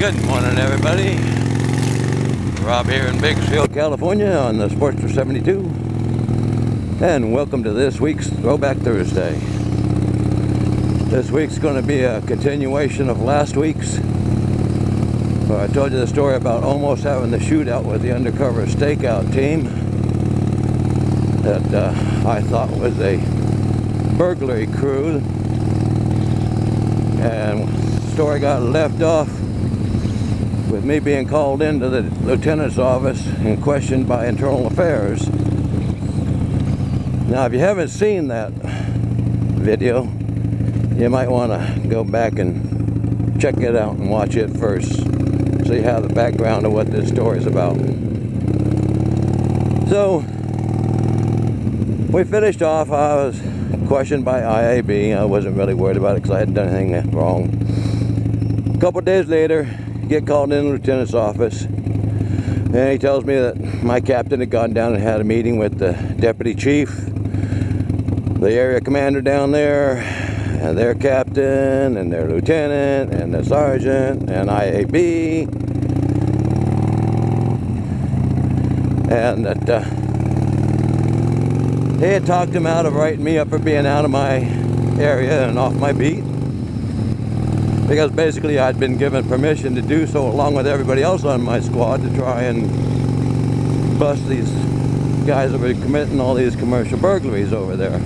Good morning, everybody. Rob here in Bakersfield, California on the Sportster 72. And welcome to this week's Throwback Thursday. This week's going to be a continuation of last week's. I told you the story about almost having the shootout with the undercover stakeout team that I thought was a burglary crew. And the story got left off with me being called into the lieutenant's office and questioned by Internal Affairs. Now, if you haven't seen that video, you might want to go back and check it out and watch it first, so you have the background of what this story is about. So, we finished off. I was questioned by IAB. I wasn't really worried about it because I hadn't done anything wrong. A couple days later, get called in the lieutenant's office, and he tells me that my captain had gone down and had a meeting with the deputy chief, the area commander down there, and their captain, and their lieutenant, and the sergeant, and IAB, and that they had talked him out of writing me up for being out of my area and off my beat, because basically I'd been given permission to do so along with everybody else on my squad to try and bust these guys that were committing all these commercial burglaries over there.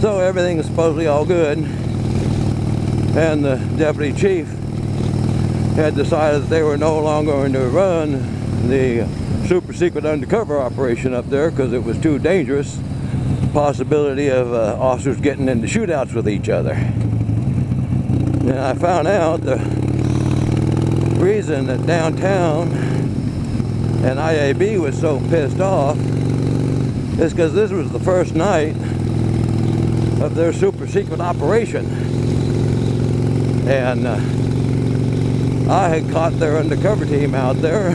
So everything is supposedly all good, and the deputy chief had decided that they were no longer going to run the super secret undercover operation up there because it was too dangerous. Possibility of officers getting into shootouts with each other. And I found out the reason that downtown and IAB was so pissed off is because this was the first night of their super secret operation. And I had caught their undercover team out there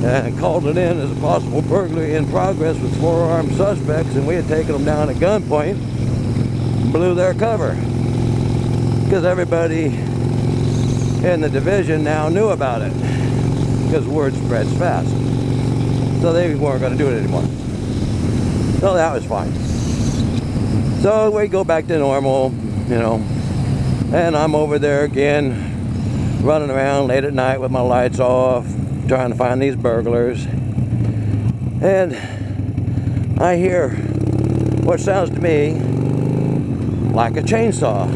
and called it in as a possible burglary in progress with 4 armed suspects, and we had taken them down at gunpoint and blew their cover. Because everybody in the division now knew about it, because word spreads fast. So they weren't going to do it anymore. So that was fine. So we go back to normal, you know, and I'm over there again, running around late at night with my lights off, trying to find these burglars. And I hear what sounds to me like a chainsaw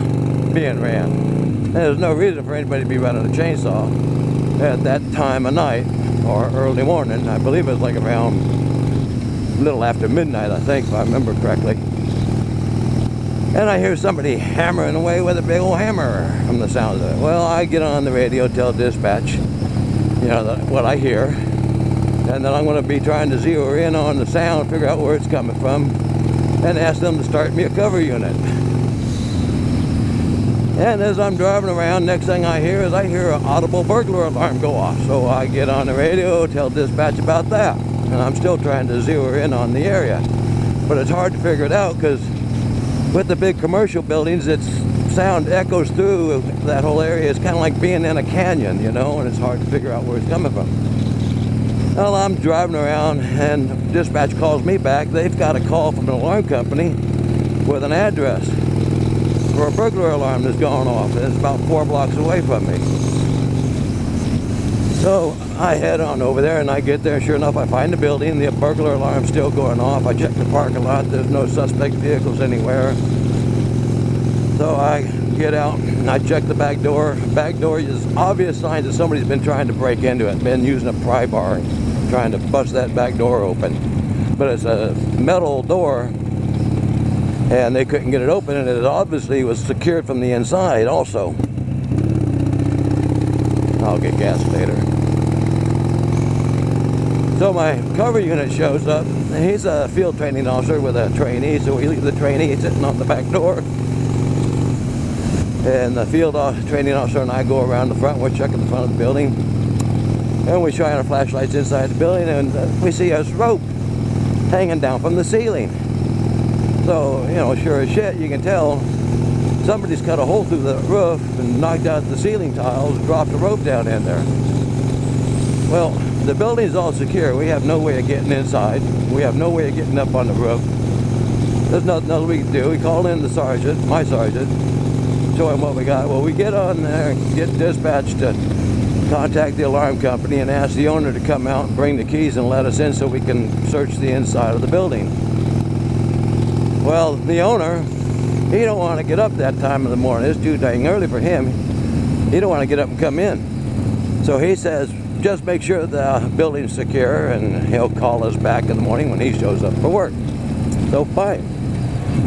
being ran. And there's no reason for anybody to be running a chainsaw at that time of night or early morning. I believe it was like around a little after midnight, I think, if I remember correctly. And I hear somebody hammering away with a big old hammer from the sound of it. Well, I get on the radio, tell dispatch, you know, what I hear, and then I'm going to be trying to zero in on the sound, figure out where it's coming from, and ask them to start me a cover unit. And as I'm driving around, next thing I hear is an audible burglar alarm go off. So I get on the radio, tell dispatch about that. And I'm still trying to zero in on the area. But it's hard to figure it out because with the big commercial buildings, its sound echoes through that whole area. It's kind of like being in a canyon, you know, and it's hard to figure out where it's coming from. Well, I'm driving around and dispatch calls me back. They've got a call from an alarm company with an address for a burglar alarm that's gone off, and it's about 4 blocks away from me. So I head on over there, and I get there, sure enough I find the building, the burglar alarm's still going off. I check the parking lot, there's no suspect vehicles anywhere. So I get out and I check the back door. Back door is obvious signs that somebody's been trying to break into it, been using a pry bar trying to bust that back door open. But it's a metal door, and they couldn't get it open, and it obviously was secured from the inside also. I'll get gas later. So my cover unit shows up, and he's a field training officer with a trainee, so we leave the trainee sitting on the back door. And the field training officer and I go around the front, we're checking the front of the building, and we shine our flashlights inside the building, and we see a rope hanging down from the ceiling. So, you know, sure as shit, you can tell somebody's cut a hole through the roof and knocked out the ceiling tiles and dropped a rope down in there. Well, the building's all secure. We have no way of getting inside. We have no way of getting up on the roof. There's nothing else we can do. We call in the sergeant, my sergeant, show him what we got. Well, we get on there and get dispatched to contact the alarm company and ask the owner to come out and bring the keys and let us in so we can search the inside of the building. Well, the owner, he don't want to get up that time of the morning. It's too dang early for him. He don't want to get up and come in. So he says, just make sure the building's secure and he'll call us back in the morning when he shows up for work. So fine.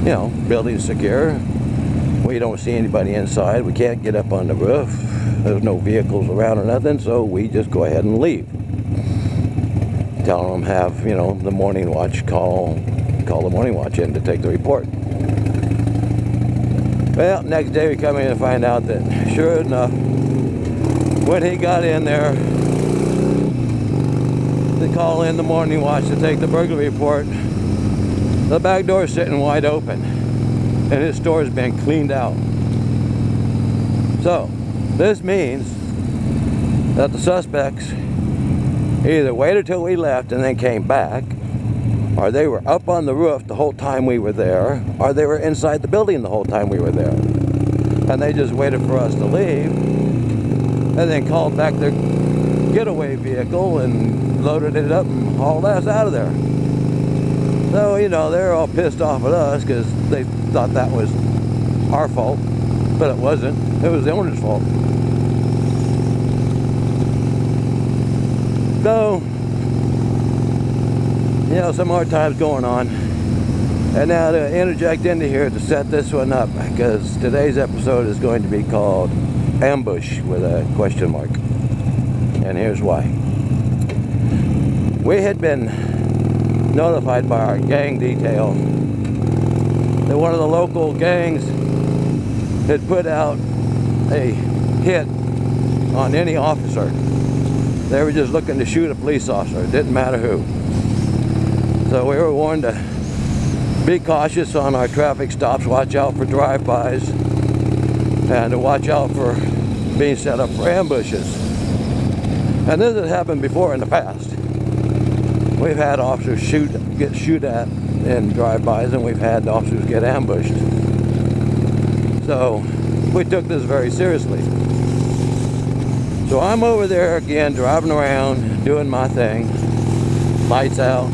You know, building's secure. We don't see anybody inside. We can't get up on the roof. There's no vehicles around or nothing, so we just go ahead and leave. Tell them have, you know, the morning watch call the morning watch in to take the report. Well, next day we come in and find out that, sure enough, when he got in there to call in the morning watch to take the burglary report, the back door is sitting wide open and his store has been cleaned out. So, this means that the suspects either waited till we left and then came back, or they were up on the roof the whole time we were there, or they were inside the building the whole time we were there. And they just waited for us to leave, and then called back their getaway vehicle and loaded it up and hauled us out of there. So, you know, they're all pissed off at us because they thought that was our fault, but it wasn't. It was the owner's fault. So, you know, some hard times going on. And now to interject into here to set this one up, because today's episode is going to be called Ambush with a question mark. And here's why. We had been notified by our gang detail that one of the local gangs had put out a hit on any officer. They were just looking to shoot a police officer. It didn't matter who. So we were warned to be cautious on our traffic stops, watch out for drive-bys, and to watch out for being set up for ambushes. And this has happened before in the past. We've had officers get shot at in drive-bys, and we've had officers get ambushed. So we took this very seriously. So I'm over there again, driving around, doing my thing, lights out,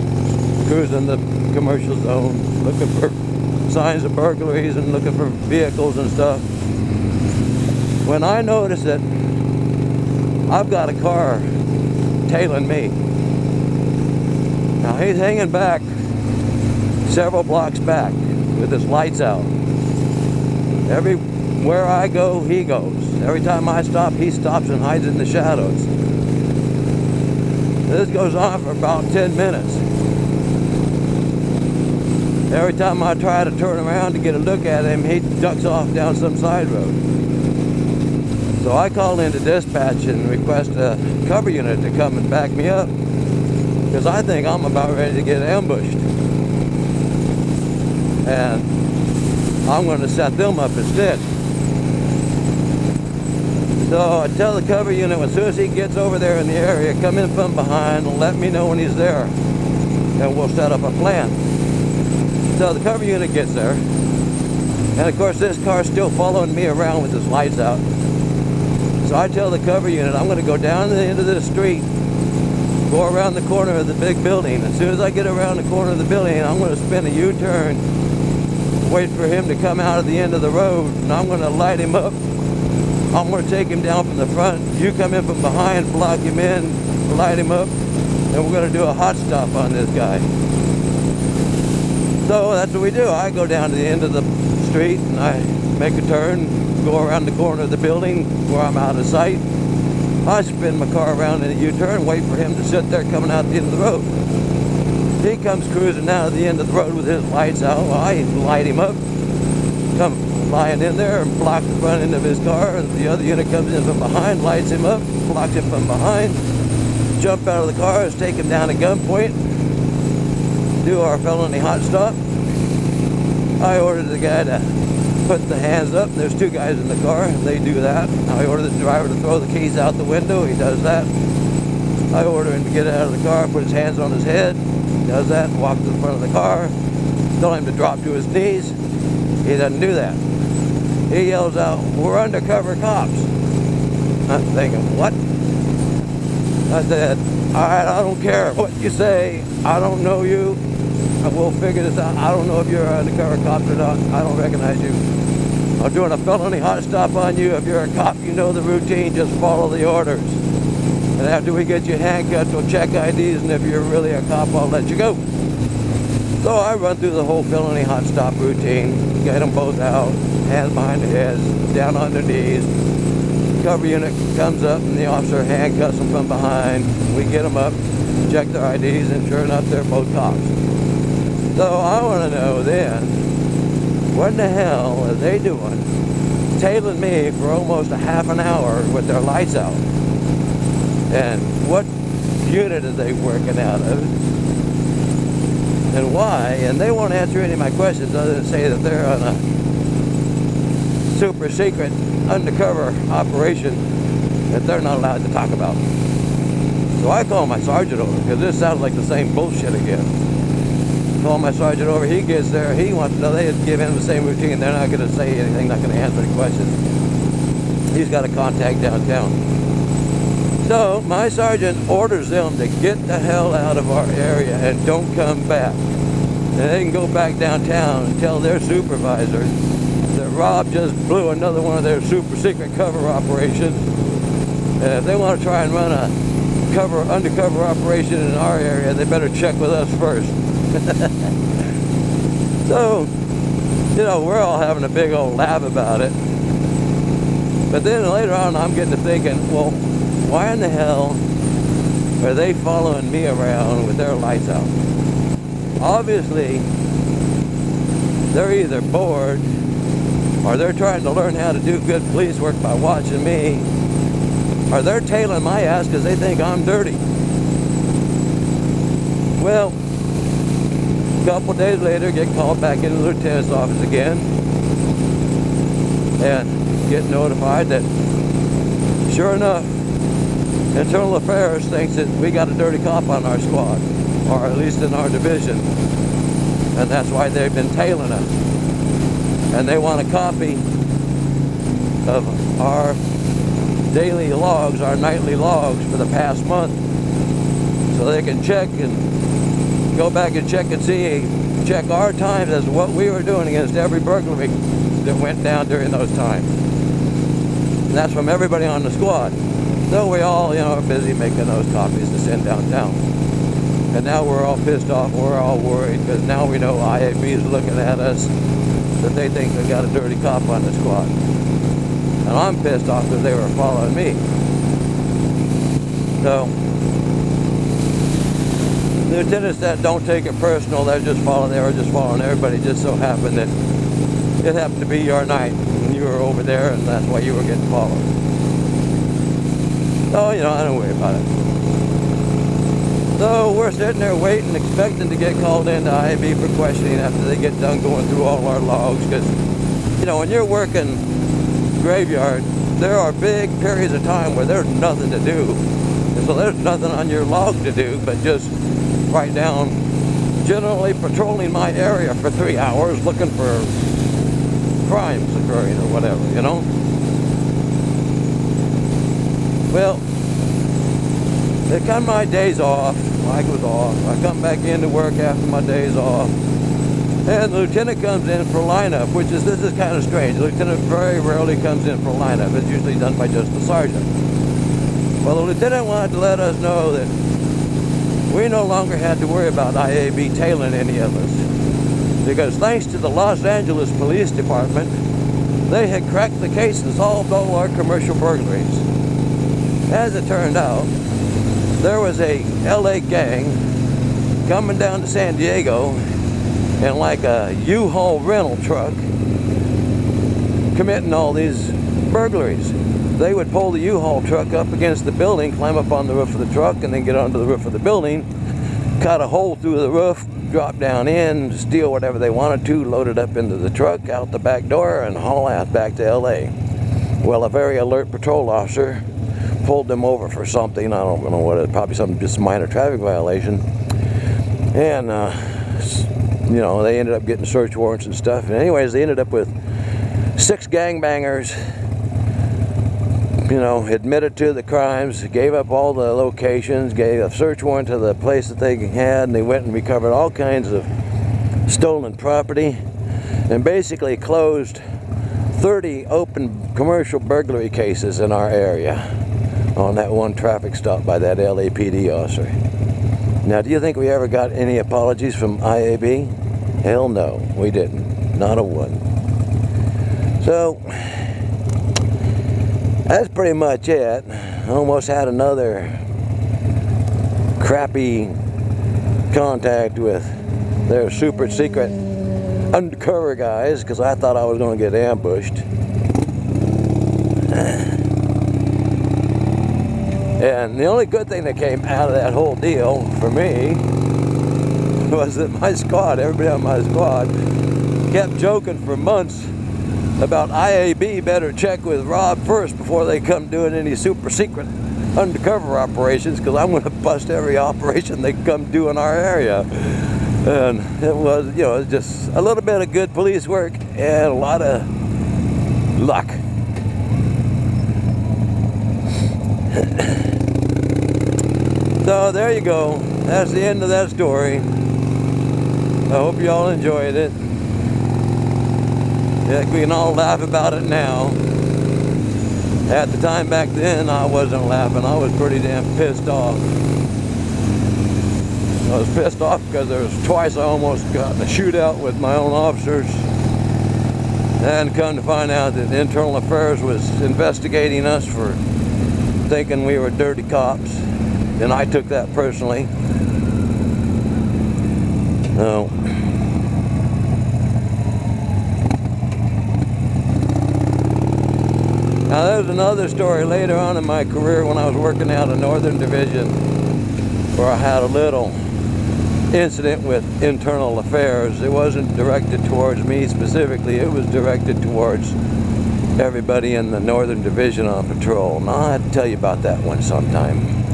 cruising the commercial zone, looking for signs of burglaries and looking for vehicles and stuff. When I notice that I've got a car tailing me. Now he's hanging back several blocks back with his lights out. Everywhere I go, he goes. Every time I stop, he stops and hides in the shadows. This goes on for about 10 minutes. Every time I try to turn around to get a look at him, he ducks off down some side road. So I call into dispatch and request a cover unit to come and back me up, because I think I'm about ready to get ambushed. And I'm going to set them up instead. So I tell the cover unit, as soon as he gets over there in the area, come in from behind and let me know when he's there, and we'll set up a plan. So the cover unit gets there, and of course this car's still following me around with his lights out. So I tell the cover unit, I'm going to go down to the end of the street, go around the corner of the big building. As soon as I get around the corner of the building, I'm going to spin a U-turn, wait for him to come out of the end of the road, and I'm going to light him up. I'm going to take him down from the front. You come in from behind, block him in, light him up, and we're going to do a hot stop on this guy. So that's what we do. I go down to the end of the street and I make a turn, go around the corner of the building where I'm out of sight. I spin my car around in a U-turn, wait for him to sit there coming out the end of the road. He comes cruising down to the end of the road with his lights out. Well, I light him up, come flying in there and block the front end of his car. And the other unit comes in from behind, lights him up, blocks him from behind, jump out of the car, take him down at gunpoint, do our felony hot stop. I ordered the guy to put the hands up, and there's two guys in the car, and they do that. I order the driver to throw the keys out the window, he does that. I order him to get out of the car, put his hands on his head, he does that, and walk to the front of the car. Tell him to drop to his knees, he doesn't do that. He yells out, "We're undercover cops." I'm thinking, what? I said, "Alright, I don't care what you say, I don't know you, we'll figure this out. I don't know if you're undercover cops or not, I don't recognize you. I'm doing a felony hot stop on you. If you're a cop, you know the routine, just follow the orders. And after we get you handcuffed, we'll check IDs, and if you're really a cop, I'll let you go." So I run through the whole felony hot stop routine, get them both out, hands behind the heads, down on their knees. Cover unit comes up, and the officer handcuffs them from behind. We get them up, check their IDs, and sure enough, they're both cops. So I want to know then, what in the hell are they doing tailing me for almost a half an hour with their lights out? And what unit are they working out of? And why? And they won't answer any of my questions other than say that they're on a super secret undercover operation that they're not allowed to talk about. So I call my sergeant over, because this sounds like the same bullshit again. Call my sergeant over, he gets there, he wants to know, they give him the same routine, they're not going to say anything, not going to answer any questions. He's got a contact downtown. So my sergeant orders them to get the hell out of our area and don't come back. And they can go back downtown and tell their supervisor that Rob just blew another one of their super secret cover operations. And if they want to try and run a undercover operation in our area, they better check with us first. So, you know, we're all having a big old laugh about it. But then later on, I'm getting to thinking, well, why in the hell are they following me around with their lights out? Obviously, they're either bored or they're trying to learn how to do good police work by watching me, or they're tailing my ass because they think I'm dirty. Well, a couple days later, get called back into the lieutenant's office again and get notified that, sure enough, Internal Affairs thinks that we got a dirty cop on our squad, or at least in our division, and that's why they've been tailing us. And they want a copy of our daily logs, our nightly logs for the past month, so they can check and go back and check and see, check our times as to what we were doing against every burglary that went down during those times. And that's from everybody on the squad. So we all, you know, are busy making those copies to send downtown. And now we're all pissed off, we're all worried, because now we know IAB is looking at us, that they think they got a dirty cop on the squad. And I'm pissed off because they were following me. So, the lieutenant said, don't take it personal, they were just following everybody. It just so happened that it happened to be your night, and you were over there, and that's why you were getting followed. So, you know, I don't worry about it. So we're sitting there waiting, expecting to get called into IAB for questioning after they get done going through all our logs. Because, you know, when you're working graveyard, there are big periods of time where there's nothing to do. And so there's nothing on your log to do but just write down, generally patrolling my area for 3 hours looking for crimes occurring or whatever, you know? Well, they come my days off, I was off, I come back into work after my days off, and the lieutenant comes in for lineup, this is kind of strange. The lieutenant very rarely comes in for lineup. It's usually done by just the sergeant. Well, the lieutenant wanted to let us know that we no longer had to worry about IAB tailing any of us, because thanks to the Los Angeles Police Department, they had cracked the case and solved all our commercial burglaries. As it turned out, there was a LA gang coming down to San Diego in like a U-Haul rental truck committing all these burglaries. They would pull the U-Haul truck up against the building, climb up on the roof of the truck, and then get onto the roof of the building cut a hole through the roof, drop down in, steal whatever they wanted to, load it up into the truck, out the back door, and haul ass back to LA. Well, a very alert patrol officer pulled them over for something. I don't know what it is, probably something, just minor traffic violation. And, you know, they ended up getting search warrants and stuff. And anyways, they ended up with 6 gangbangers, you know, admitted to the crimes, gave up all the locations, gave a search warrant to the place that they had, and they went and recovered all kinds of stolen property, and basically closed 30 open commercial burglary cases in our area on that one traffic stop by that LAPD officer. Now, do you think we ever got any apologies from IAB? Hell no, we didn't. Not a one. So, that's pretty much it. I almost had another crappy contact with their super secret undercover guys, because I thought I was going to get ambushed. And the only good thing that came out of that whole deal for me was that my squad, everybody on my squad, kept joking for months about IAB better check with Rob first before they come doing any super secret undercover operations, because I'm going to bust every operation they come do in our area. And it was, you know, it was just a little bit of good police work and a lot of luck. So there you go. That's the end of that story. I hope you all enjoyed it. Yeah, we can all laugh about it now. At the time back then, I wasn't laughing. I was pretty damn pissed off. I was pissed off because there was twice I almost got in a shootout with my own officers. And come to find out that Internal Affairs was investigating us for thinking we were dirty cops. And I took that personally. So, now there's another story later on in my career when I was working out of Northern Division, where I had a little incident with Internal Affairs. It wasn't directed towards me specifically, it was directed towards everybody in the Northern Division on patrol. And I'll have to tell you about that one sometime.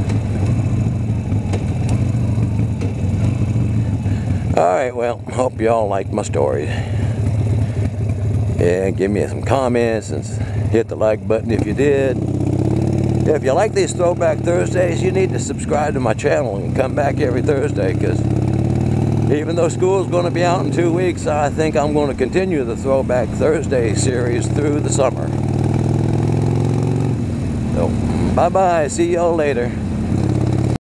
Alright, well, hope you all liked my story. Yeah, give me some comments and hit the like button if you did. If you like these Throwback Thursdays, you need to subscribe to my channel and come back every Thursday, because even though school's going to be out in 2 weeks, I think I'm going to continue the Throwback Thursday series through the summer. So, bye-bye. See y'all later.